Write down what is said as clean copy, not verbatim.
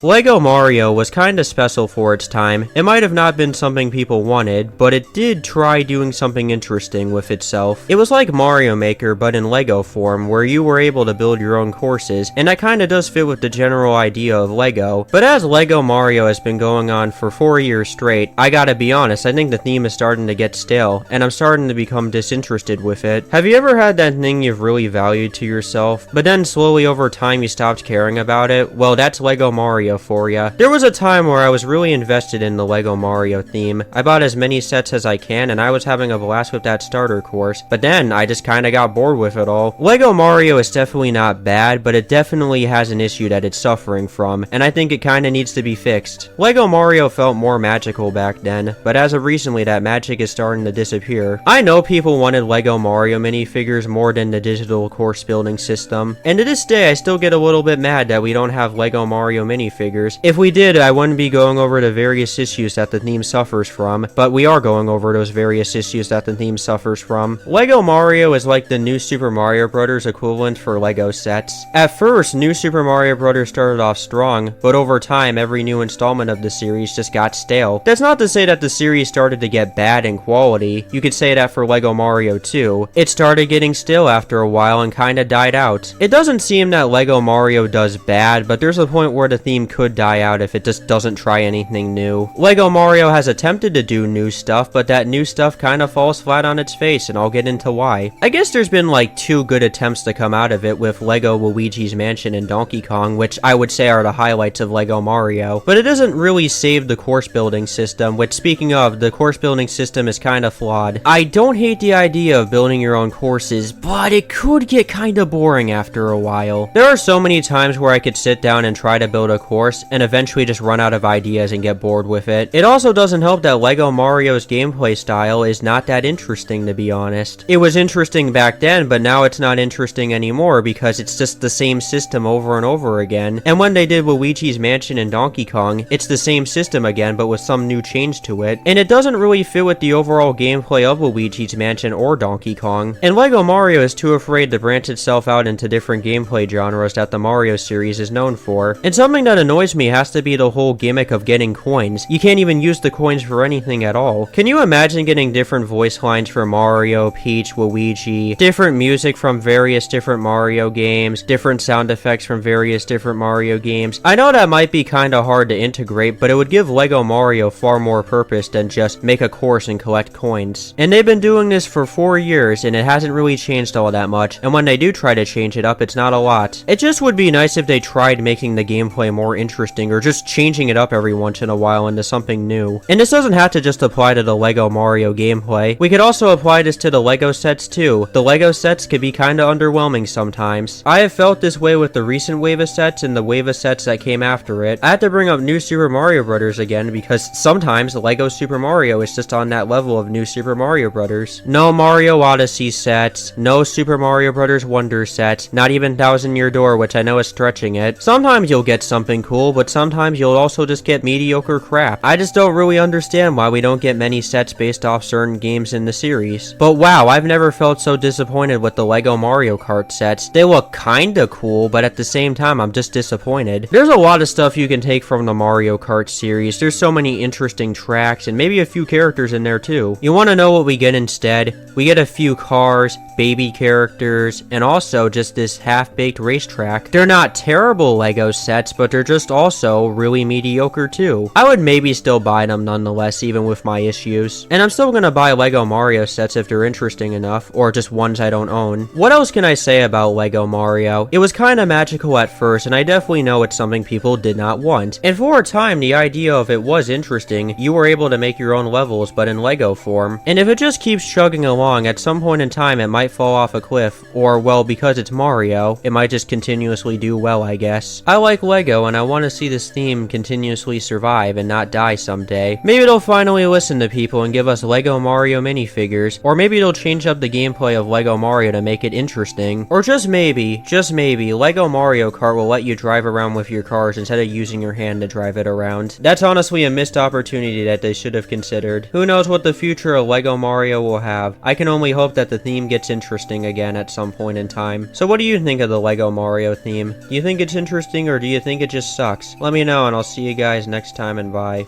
Lego Mario was kinda special for its time. It might have not been something people wanted, but it did try doing something interesting with itself. It was like Mario Maker, but in Lego form, where you were able to build your own courses, and that kinda does fit with the general idea of Lego. But as Lego Mario has been going on for 4 years straight, I gotta be honest, I think the theme is starting to get stale, and I'm starting to become disinterested with it. Have you ever had that thing you've really valued to yourself, but then slowly over time you stopped caring about it? Well, that's Lego Mario for ya. There was a time where I was really invested in the Lego Mario theme. I bought as many sets as I can, and I was having a blast with that starter course, but then I just kinda got bored with it all. Lego Mario is definitely not bad, but it definitely has an issue that it's suffering from, and I think it kinda needs to be fixed. Lego Mario felt more magical back then, but as of recently that magic is starting to disappear. I know people wanted Lego Mario minifigures more than the digital course building system, and to this day I still get a little bit mad that we don't have Lego Mario minifigures. If we did, I wouldn't be going over the various issues that the theme suffers from, but we are going over those various issues that the theme suffers from. Lego Mario is like the New Super Mario Bros. Equivalent for Lego sets. At first, New Super Mario Bros. Started off strong, but over time, every new installment of the series just got stale. That's not to say that the series started to get bad in quality. You could say that for Lego Mario too. It started getting stale after a while and kinda died out. It doesn't seem that Lego Mario does bad, but there's a point where the theme could die out if it just doesn't try anything new. Lego Mario has attempted to do new stuff, but that new stuff kinda falls flat on its face, and I'll get into why. I guess there's been like 2 good attempts to come out of it with Lego Luigi's Mansion and Donkey Kong, which I would say are the highlights of Lego Mario, but it doesn't really save the course building system, which, speaking of, the course building system is kinda flawed. I don't hate the idea of building your own courses, but it could get kinda boring after a while. There are so many times where I could sit down and try to build a course, and eventually just run out of ideas and get bored with it. It also doesn't help that Lego Mario's gameplay style is not that interesting, to be honest. It was interesting back then, but now it's not interesting anymore because it's just the same system over and over again. And when they did Luigi's Mansion and Donkey Kong, it's the same system again, but with some new change to it. And it doesn't really fit with the overall gameplay of Luigi's Mansion or Donkey Kong. And Lego Mario is too afraid to branch itself out into different gameplay genres that the Mario series is known for. And something that annoys me has to be the whole gimmick of getting coins. You can't even use the coins for anything at all. Can you imagine getting different voice lines for Mario, Peach, Luigi, different music from various different Mario games, different sound effects from various different Mario games? I know that might be kinda hard to integrate, but it would give Lego Mario far more purpose than just make a course and collect coins. And they've been doing this for 4 years, and it hasn't really changed all that much, and when they do try to change it up, it's not a lot. It just would be nice if they tried making the gameplay more interesting, or just changing it up every once in a while into something new. And this doesn't have to just apply to the Lego Mario gameplay. We could also apply this to the Lego sets too. The Lego sets could be kinda underwhelming sometimes. I have felt this way with the recent wave of sets and the wave of sets that came after it. I have to bring up New Super Mario Bros. Again because sometimes Lego Super Mario is just on that level of New Super Mario Bros. No Mario Odyssey sets, no Super Mario Bros. Wonder sets, not even Thousand Year Door, which I know is stretching it. Sometimes you'll get something cool, but sometimes you'll also just get mediocre crap. I just don't really understand why we don't get many sets based off certain games in the series. But wow, I've never felt so disappointed with the Lego Mario Kart sets. They look kinda cool, but at the same time, I'm just disappointed. There's a lot of stuff you can take from the Mario Kart series. There's so many interesting tracks, and maybe a few characters in there too. You wanna know what we get instead? We get a few cars, baby characters, and also just this half-baked racetrack. They're not terrible Lego sets, but they're just also really mediocre too. I would maybe still buy them nonetheless, even with my issues. And I'm still gonna buy Lego Mario sets if they're interesting enough, or just ones I don't own. What else can I say about Lego Mario? It was kinda magical at first, and I definitely know it's something people did not want. And for a time, the idea of it was interesting. You were able to make your own levels, but in Lego form. And if it just keeps chugging along, at some point in time it might fall off a cliff, or well, because it's Mario, it might just continuously do well, I guess. I like Lego, and I want to see this theme continuously survive and not die someday. Maybe they'll finally listen to people and give us Lego Mario minifigures, or maybe they'll change up the gameplay of Lego Mario to make it interesting. Or just maybe, Lego Mario Kart will let you drive around with your cars instead of using your hand to drive it around. That's honestly a missed opportunity that they should have considered. Who knows what the future of Lego Mario will have. I can only hope that the theme gets looks interesting again at some point in time. So what do you think of the Lego Mario theme? Do you think it's interesting or do you think it just sucks? Let me know and I'll see you guys next time and bye.